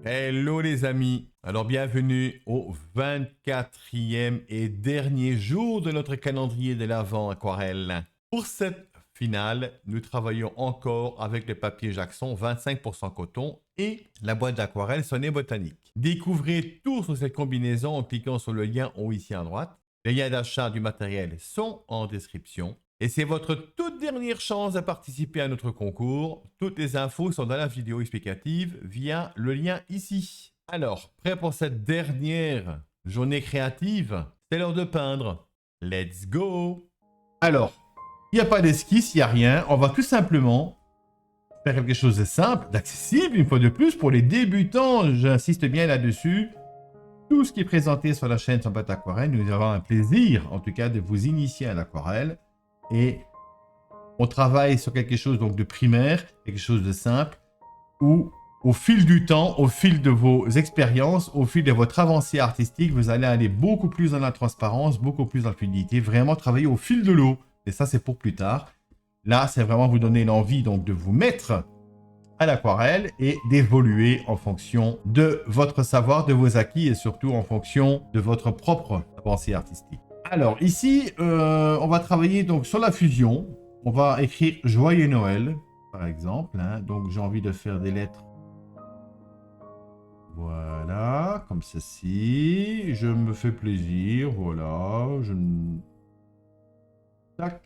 Hello les amis, alors bienvenue au 24e et dernier jour de notre calendrier de l'Avent aquarelle. Pour cette finale, nous travaillons encore avec le papier Jackson 25% coton et la boîte d'aquarelle Sonnet Botanique. Découvrez tout sur cette combinaison en cliquant sur le lien haut ici à droite. Les liens d'achat du matériel sont en description. Et c'est votre toute dernière chance de participer à notre concours. Toutes les infos sont dans la vidéo explicative via le lien ici. Alors, prêt pour cette dernière journée créative? C'est l'heure de peindre. Let's go! Alors, il n'y a pas d'esquisse, il n'y a rien. On va tout simplement faire quelque chose de simple, d'accessible, une fois de plus, pour les débutants. J'insiste bien là-dessus. Tout ce qui est présenté sur la chaîne Sans Boîte Aquarelle, nous avons un plaisir, en tout cas, de vous initier à l'aquarelle. Et on travaille sur quelque chose donc de primaire, quelque chose de simple, où au fil du temps, au fil de vos expériences, au fil de votre avancée artistique, vous allez aller beaucoup plus dans la transparence, beaucoup plus dans la fluidité, vraiment travailler au fil de l'eau. Et ça, c'est pour plus tard. Là, c'est vraiment vous donner l'envie donc de vous mettre à l'aquarelle et d'évoluer en fonction de votre savoir, de vos acquis et surtout en fonction de votre propre avancée artistique. Alors ici, on va travailler donc sur la fusion. On va écrire Joyeux Noël, par exemple. Hein. Donc j'ai envie de faire des lettres. Voilà, comme ceci. Je me fais plaisir, voilà. Tac.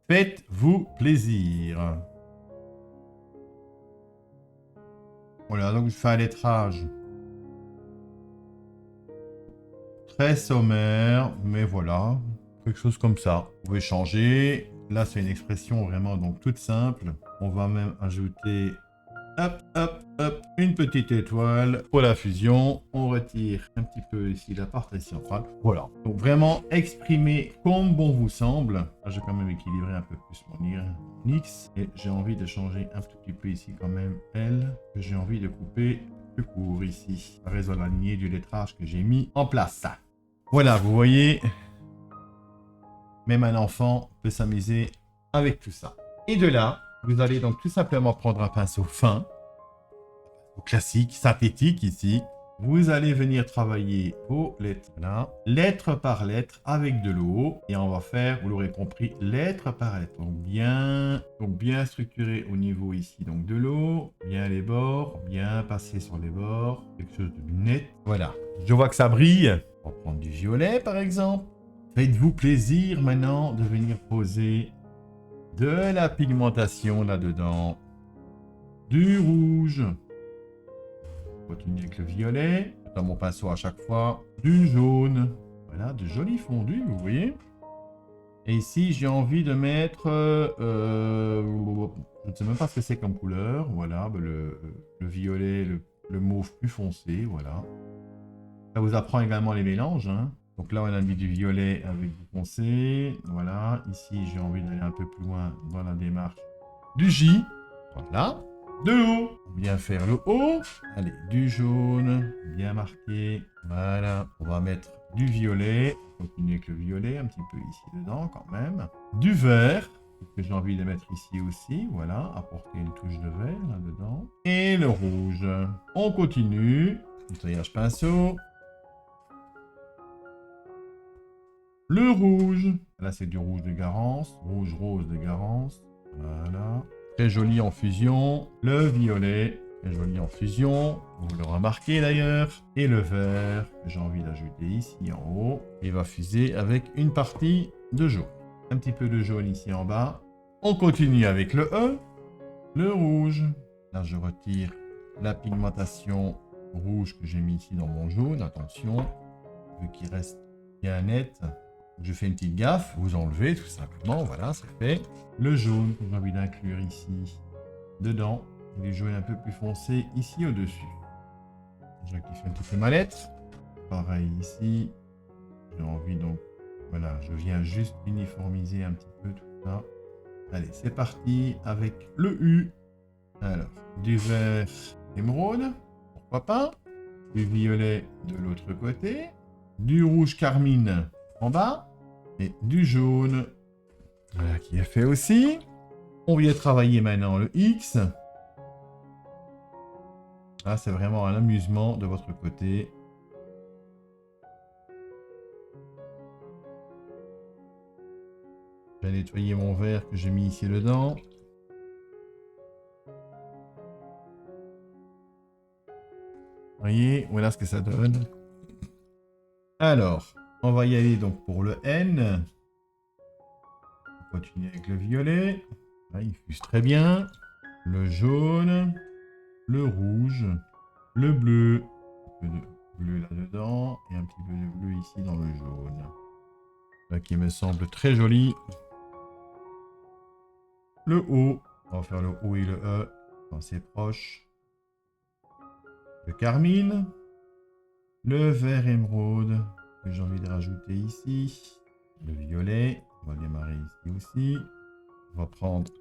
Faites-vous plaisir. Voilà, donc je fais un lettrage très sommaire, mais voilà, quelque chose comme ça. Vous pouvez changer. Là, c'est une expression vraiment donc toute simple. On va même ajouter, hop, hop, hop, une petite étoile pour la fusion. On retire un petit peu ici la partie centrale. Voilà. Donc vraiment exprimer comme bon vous semble. Là, je vais quand même équilibrer un peu plus mon X. Et j'ai envie de changer un tout petit peu ici quand même L. Que j'ai envie de couper plus court ici. À raison de la lignée du lettrage que j'ai mis en place. Voilà, vous voyez, même un enfant peut s'amuser avec tout ça. Et de là, vous allez donc tout simplement prendre un pinceau fin, classique, synthétique ici. Vous allez venir travailler vos lettres là, lettre par lettre avec de l'eau. Et on va faire, vous l'aurez compris, lettre par lettre. Donc bien structuré au niveau ici donc de l'eau, bien les bords, bien passer sur les bords, quelque chose de net. Voilà, je vois que ça brille. On va prendre du violet par exemple. Faites-vous plaisir maintenant de venir poser de la pigmentation là-dedans, du rouge. Continue avec le violet, dans mon pinceau à chaque fois, du jaune. Voilà, de jolis fondus, vous voyez. Et ici, j'ai envie de mettre, je ne sais même pas ce que c'est comme couleur. Voilà, le violet, le mauve plus foncé, voilà. Ça vous apprend également les mélanges, hein. Donc là, on a mis du violet avec du foncé. Voilà. Ici, j'ai envie d'aller un peu plus loin dans la démarche du J. Voilà. De l'eau. Bien faire le haut. Allez, du jaune. Bien marqué. Voilà. On va mettre du violet. Continuer avec le violet un petit peu ici dedans quand même. Du vert. Que j'ai envie de mettre ici aussi. Voilà. Apporter une touche de vert là-dedans. Et le rouge. On continue. Nettoyage pinceau. Le rouge, là c'est du rouge de Garance, rouge rose de Garance, voilà. Très joli en fusion. Le violet, très joli en fusion, vous le remarquez d'ailleurs. Et le vert, que j'ai envie d'ajouter ici en haut, il va fuser avec une partie de jaune. Un petit peu de jaune ici en bas. On continue avec le E, le rouge. Là je retire la pigmentation rouge que j'ai mis ici dans mon jaune, attention, vu qu'il reste bien net. Je fais une petite gaffe, vous enlevez tout simplement, voilà, c'est fait. Le jaune que j'ai envie d'inclure ici, dedans. Les jaunes un peu plus foncés ici au-dessus. Je rectifie un petit peu ma lettre. Pareil ici. J'ai envie donc, voilà, je viens juste uniformiser un petit peu tout ça. Allez, c'est parti avec le U. Alors, du vert émeraude, pourquoi pas. Du violet de l'autre côté. Du rouge carmine en bas et du jaune, voilà, qui est fait aussi. On vient travailler maintenant le X Ah, c'est vraiment un amusement de votre côté. Je vais nettoyer mon verre que j'ai mis ici dedans. Voyez, voilà ce que ça donne. Alors, on va y aller donc pour le N. On continue avec le violet. Là, il fuse très bien. Le jaune. Le rouge. Le bleu. Un peu de bleu là-dedans. Et un petit peu de bleu ici dans le jaune. Là, qui me semble très joli. Le O. On va faire le O et le E quand c'est proche. Le carmine. Le vert émeraude que j'ai envie de rajouter ici. Le violet. On va démarrer ici aussi. On va prendre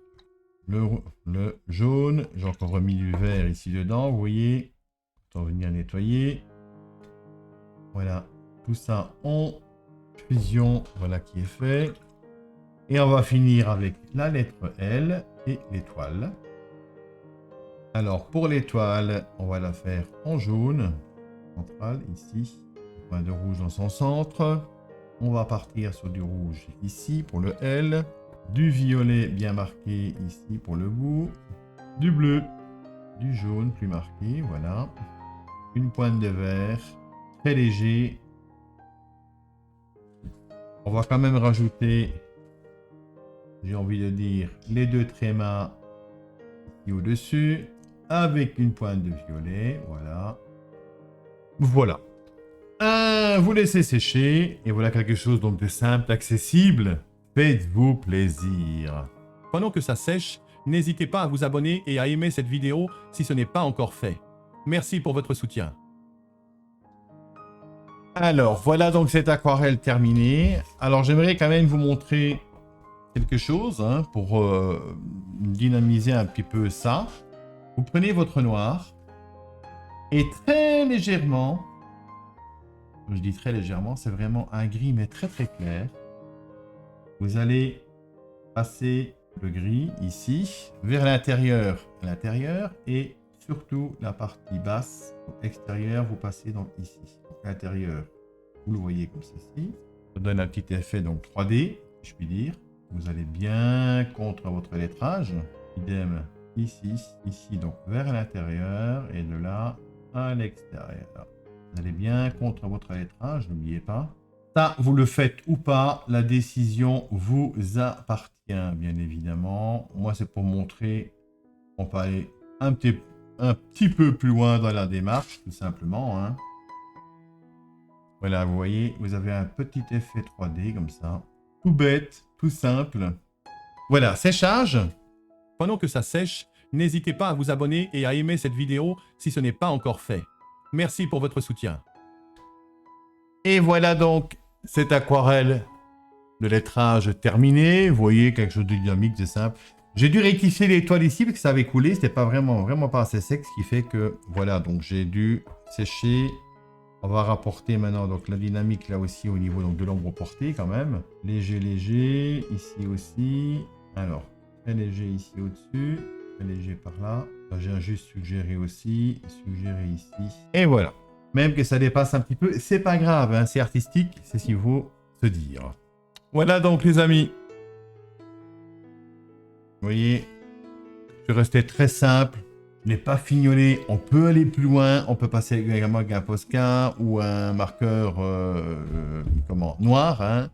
le jaune. J'ai encore remis du vert ici dedans. Vous voyez. On va venir nettoyer. Voilà. Tout ça en fusion. Voilà qui est fait. Et on va finir avec la lettre L et l'étoile. Alors pour l'étoile, on va la faire en jaune. Centrale ici. Point de rouge dans son centre. On va partir sur du rouge ici pour le L. Du violet bien marqué ici pour le bout. Du bleu. Du jaune plus marqué. Voilà. Une pointe de vert. Très léger. On va quand même rajouter, j'ai envie de dire, les deux trémas ici au-dessus. Avec une pointe de violet. Voilà. Voilà. Vous laissez sécher. Et voilà quelque chose donc de simple, accessible. Faites-vous plaisir. Pendant que ça sèche, n'hésitez pas à vous abonner et à aimer cette vidéo si ce n'est pas encore fait. Merci pour votre soutien. Alors, voilà donc cette aquarelle terminée. Alors, j'aimerais quand même vous montrer quelque chose pour dynamiser un petit peu ça. Vous prenez votre noir et très légèrement, je dis très légèrement, c'est vraiment un gris mais très très clair. Vous allez passer le gris ici vers l'intérieur, et surtout la partie basse, extérieure, vous passez donc ici. L'intérieur, vous le voyez comme ceci. Ça donne un petit effet donc 3D, si je puis dire. Vous allez bien contre votre lettrage. Idem ici, ici donc vers l'intérieur et de là à l'extérieur. Vous allez bien contre votre lettrage, n'oubliez pas. Ça, vous le faites ou pas, la décision vous appartient, bien évidemment. Moi, c'est pour montrer qu'on peut aller un petit peu plus loin dans la démarche, tout simplement. Voilà, vous voyez, vous avez un petit effet 3D comme ça. Tout bête, tout simple. Voilà, séchage. Pendant que ça sèche, n'hésitez pas à vous abonner et à aimer cette vidéo si ce n'est pas encore fait. Merci pour votre soutien. Et voilà donc cette aquarelle de lettrage terminée. Vous voyez, quelque chose de dynamique, c'est simple. J'ai dû rectifier l'étoile ici parce que ça avait coulé. C'était pas vraiment pas assez sec, ce qui fait que voilà, donc j'ai dû sécher. On va rapporter maintenant donc la dynamique là aussi au niveau donc de l'ombre portée quand même. Léger, léger, ici aussi. Alors, très léger ici au-dessus, très léger par là. J'ai juste suggéré aussi, suggéré ici. Et voilà. Même que ça dépasse un petit peu, c'est pas grave, c'est artistique, c'est ce qu'il faut se dire. Voilà donc les amis. Vous voyez, je suis resté très simple. Je n'ai pas fignolé, on peut aller plus loin, on peut passer également avec un Posca ou un marqueur noir,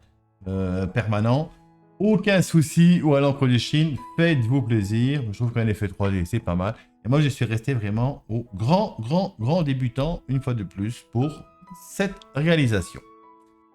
permanent. Aucun souci, ou à l'encre de Chine, faites-vous plaisir. Je trouve qu'un effet 3D, c'est pas mal. Et moi, je suis resté vraiment au grand débutant, une fois de plus, pour cette réalisation.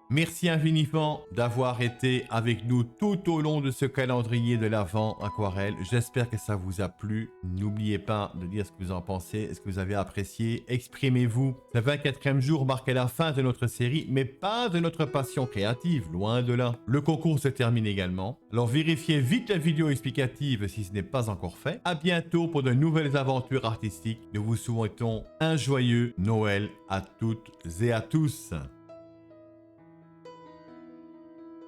Merci infiniment d'avoir été avec nous tout au long de ce calendrier de l'Avent aquarelle. J'espère que ça vous a plu. N'oubliez pas de dire ce que vous en pensez, est-ce que vous avez apprécié. Exprimez-vous. Le 24e jour marque la fin de notre série, mais pas de notre passion créative, loin de là. Le concours se termine également. Alors vérifiez vite la vidéo explicative si ce n'est pas encore fait. À bientôt pour de nouvelles aventures artistiques. Nous vous souhaitons un joyeux Noël à toutes et à tous.